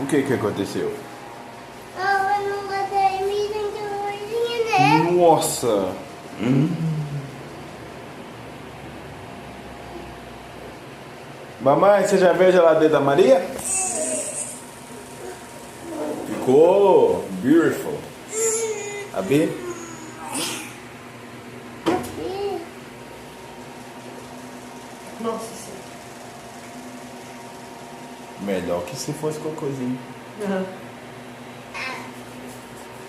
O que que aconteceu? Eu não botei milho de luzinha, né? Nossa! Mamãe, você já viu a geladeira da Maria? Ficou beautiful. Abi? Nossa Senhora. Melhor que se fosse cocôzinho. Uhum.